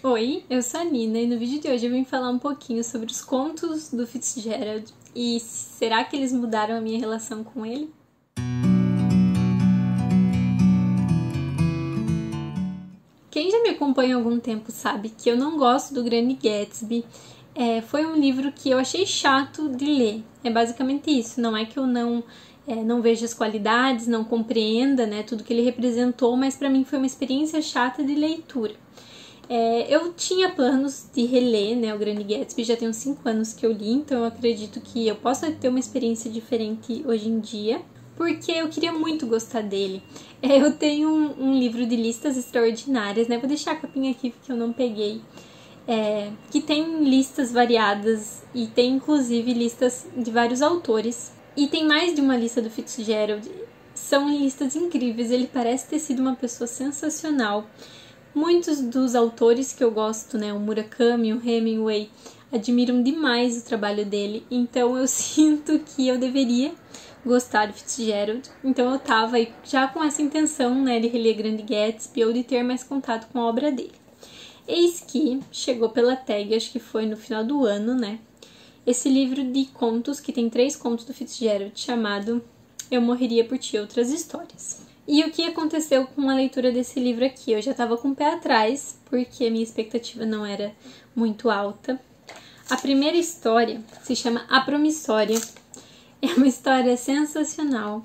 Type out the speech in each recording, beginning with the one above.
Oi, eu sou a Nina e no vídeo de hoje eu vim falar um pouquinho sobre os contos do Fitzgerald e será que eles mudaram a minha relação com ele? Quem já me acompanha há algum tempo sabe que eu não gosto do Grande Gatsby. Foi um livro que eu achei chato de ler. É basicamente isso. Não é que eu não vejo as qualidades, não compreenda, né, tudo que ele representou, mas para mim foi uma experiência chata de leitura. Eu tinha planos de reler, né, o Grande Gatsby, já tem uns 5 anos que eu li, então eu acredito que eu possa ter uma experiência diferente hoje em dia, porque eu queria muito gostar dele. Eu tenho um livro de listas extraordinárias, né, vou deixar a capinha aqui porque eu não peguei, que tem listas variadas e tem inclusive listas de vários autores. E tem mais de uma lista do Fitzgerald, são listas incríveis, ele parece ter sido uma pessoa sensacional. Muitos dos autores que eu gosto, né, o Murakami, o Hemingway, admiram demais o trabalho dele, então eu sinto que eu deveria gostar de Fitzgerald. Então eu tava aí já com essa intenção, né, de reler Grande Gatsby ou de ter mais contato com a obra dele. Eis que chegou pela tag, acho que foi no final do ano, né, esse livro de contos, que tem 3 contos do Fitzgerald, chamado Eu Morreria por Ti e Outras Histórias. E o que aconteceu com a leitura desse livro aqui? Eu já estava com o pé atrás, porque a minha expectativa não era muito alta. A primeira história se chama A Promissória. É uma história sensacional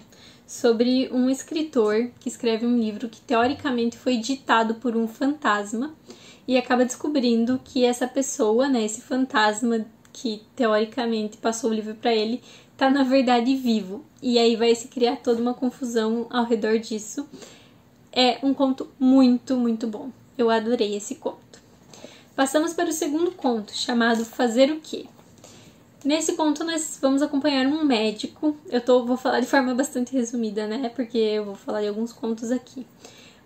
sobre um escritor que escreve um livro que teoricamente foi ditado por um fantasma e acaba descobrindo que essa pessoa, né, esse fantasma que teoricamente passou o livro para ele, tá na verdade vivo. E aí vai se criar toda uma confusão ao redor disso. É um conto muito, muito bom. Eu adorei esse conto. Passamos para o segundo conto, chamado Fazer o Quê? Nesse conto nós vamos acompanhar um médico. Vou falar de forma bastante resumida, né? Porque eu vou falar de alguns contos aqui.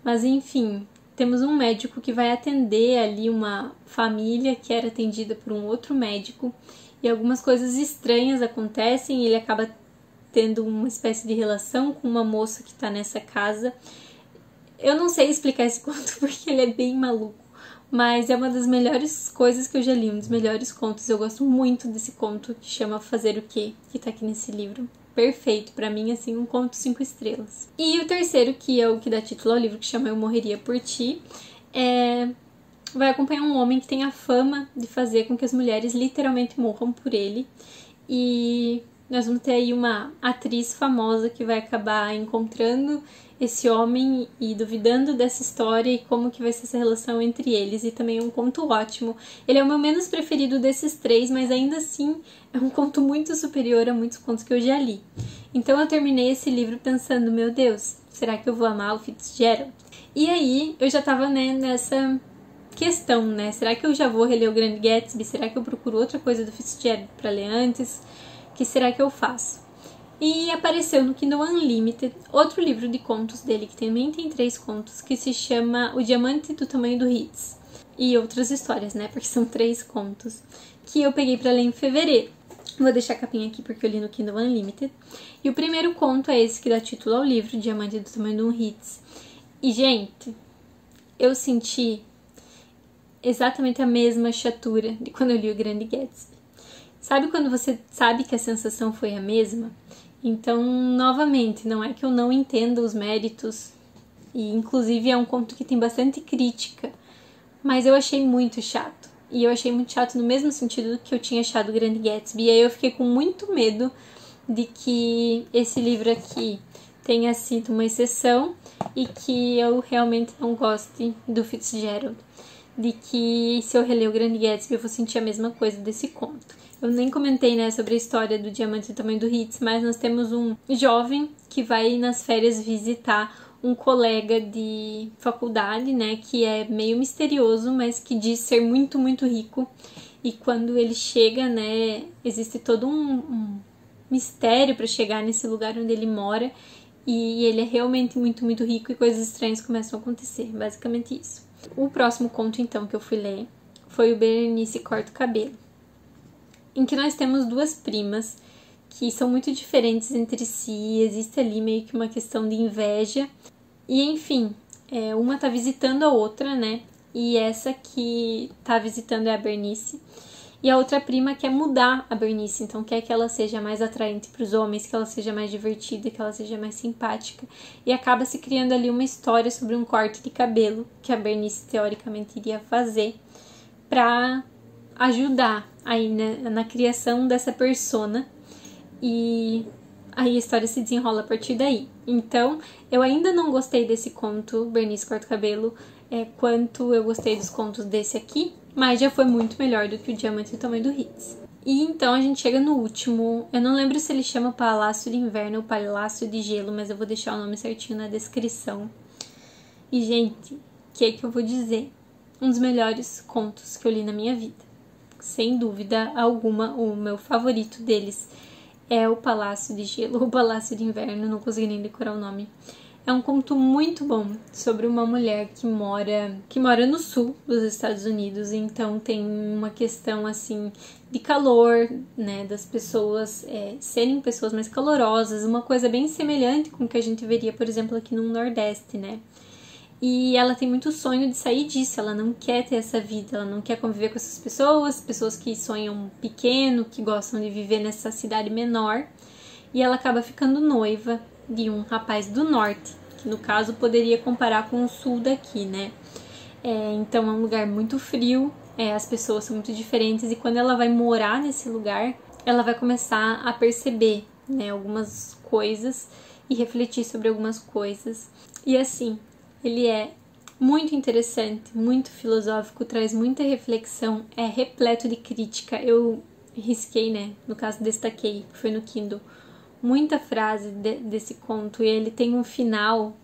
Mas enfim, temos um médico que vai atender ali uma família que era atendida por um outro médico. E algumas coisas estranhas acontecem e ele acaba tendo uma espécie de relação com uma moça que tá nessa casa. Eu não sei explicar esse conto porque ele é bem maluco, mas é uma das melhores coisas que eu já li, um dos melhores contos. Eu gosto muito desse conto que chama Fazer o Quê? Que tá aqui nesse livro. Perfeito, pra mim, assim, um conto 5 estrelas. E o terceiro, que é o que dá título ao livro, que chama Eu Morreria por Ti, vai acompanhar um homem que tem a fama de fazer com que as mulheres literalmente morram por ele. E nós vamos ter aí uma atriz famosa que vai acabar encontrando esse homem e duvidando dessa história e como que vai ser essa relação entre eles. E também é um conto ótimo. Ele é o meu menos preferido desses 3, mas ainda assim é um conto muito superior a muitos contos que eu já li. Então eu terminei esse livro pensando, meu Deus, será que eu vou amar o Fitzgerald? E aí eu já tava, né, nessa questão, né? Será que eu já vou reler o Grande Gatsby? Será que eu procuro outra coisa do Fitzgerald para ler antes? O que será que eu faço? E apareceu no Kindle Unlimited outro livro de contos dele, que também tem 3 contos, que se chama O Diamante do Tamanho do Ritz. E outras histórias, né? Porque são 3 contos, que eu peguei para ler em fevereiro. Vou deixar a capinha aqui porque eu li no Kindle Unlimited. E o primeiro conto é esse que dá título ao livro, Diamante do Tamanho do Ritz. E, gente, eu senti exatamente a mesma chatura de quando eu li o Grande Gatsby. Sabe quando você sabe que a sensação foi a mesma? Então, novamente, não é que eu não entenda os méritos, e inclusive é um conto que tem bastante crítica, mas eu achei muito chato. E eu achei muito chato no mesmo sentido que eu tinha achado o Grande Gatsby. E aí eu fiquei com muito medo de que esse livro aqui tenha sido uma exceção e que eu realmente não goste do Fitzgerald. De que se eu reler o Grande Gatsby eu vou sentir a mesma coisa desse conto. Eu nem comentei, né, sobre a história do Diamante do Tamanho do Ritz, mas nós temos um jovem que vai nas férias visitar um colega de faculdade, né, que é meio misterioso, mas que diz ser muito, muito rico. E quando ele chega, né, existe todo um mistério para chegar nesse lugar onde ele mora. E ele é realmente muito, muito rico e coisas estranhas começam a acontecer. Basicamente isso. O próximo conto, então, que eu fui ler foi o Berenice Corta o Cabelo, em que nós temos 2 primas que são muito diferentes entre si, existe ali meio que uma questão de inveja. E, enfim, uma tá visitando a outra, né? e essa que tá visitando é a Bernice. E a outra prima quer mudar a Bernice, então quer que ela seja mais atraente para os homens, que ela seja mais divertida, que ela seja mais simpática. E acaba se criando ali uma história sobre um corte de cabelo que a Bernice teoricamente iria fazer para ajudar aí na criação dessa persona. E aí a história se desenrola a partir daí. Então, eu ainda não gostei desse conto, Bernice Corta o Cabelo, quanto eu gostei dos contos desse aqui, mas já foi muito melhor do que o Diamante do Tamanho do Hits. E então a gente chega no último, eu não lembro se ele chama Palácio de Inverno ou Palácio de Gelo, mas eu vou deixar o nome certinho na descrição. E, gente, o que eu vou dizer? Um dos melhores contos que eu li na minha vida. Sem dúvida alguma, o meu favorito deles é o Palácio de Gelo, o Palácio de Inverno, não consegui nem decorar o nome. É um conto muito bom sobre uma mulher que mora no sul dos Estados Unidos, então tem uma questão assim de calor, né, das pessoas serem pessoas mais calorosas, uma coisa bem semelhante com o que a gente veria, por exemplo, aqui no Nordeste, né? E ela tem muito sonho de sair disso, ela não quer ter essa vida, ela não quer conviver com essas pessoas que sonham pequeno, que gostam de viver nessa cidade menor, e ela acaba ficando noiva de um rapaz do norte, que no caso poderia comparar com o sul daqui, né? Então é um lugar muito frio, as pessoas são muito diferentes, e quando ela vai morar nesse lugar, ela vai começar a perceber, né, algumas coisas e refletir sobre algumas coisas. E assim, ele é muito interessante, muito filosófico, traz muita reflexão, é repleto de crítica. Eu risquei, né, no caso destaquei, que foi no Kindle, muita frase desse conto, e ele tem um final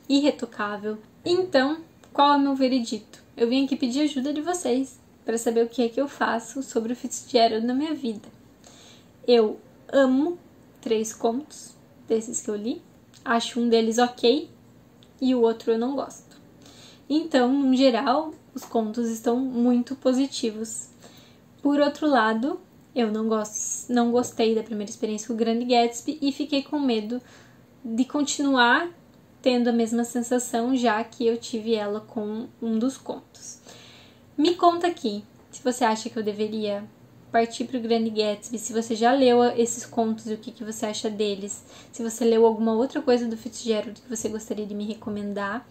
irretocável. Então, qual é o meu veredito? Eu vim aqui pedir ajuda de vocês para saber o que é que eu faço sobre o Fitzgerald na minha vida. Eu amo 3 contos desses que eu li, acho um deles ok e o outro eu não gosto. Então, no geral, os contos estão muito positivos. Por outro lado, eu não gostei da primeira experiência com o Grande Gatsby e fiquei com medo de continuar tendo a mesma sensação, já que eu tive ela com um dos contos. Me conta aqui se você acha que eu deveria partir para o Grande Gatsby, se você já leu esses contos e o que você acha deles, se você leu alguma outra coisa do Fitzgerald que você gostaria de me recomendar,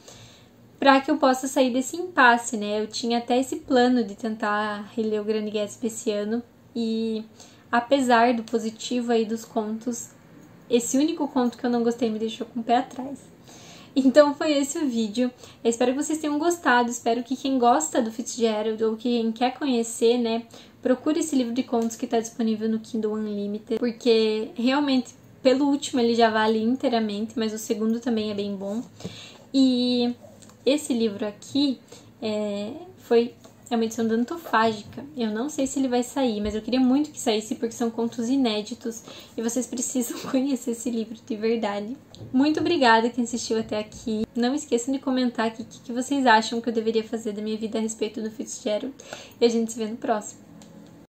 para que eu possa sair desse impasse, né? Eu tinha até esse plano de tentar reler o Grande Gatsby esse ano, e apesar do positivo aí dos contos, esse único conto que eu não gostei me deixou com o pé atrás. Então foi esse o vídeo, eu espero que vocês tenham gostado, espero que quem gosta do Fitzgerald ou quem quer conhecer, né, procure esse livro de contos que está disponível no Kindle Unlimited, porque realmente pelo último ele já vale inteiramente, mas o segundo também é bem bom. E esse livro aqui é uma edição da Antofágica. Eu não sei se ele vai sair, mas eu queria muito que saísse porque são contos inéditos e vocês precisam conhecer esse livro de verdade. Muito obrigada quem assistiu até aqui. Não esqueçam de comentar aqui o que vocês acham que eu deveria fazer da minha vida a respeito do Fitzgerald. E a gente se vê no próximo.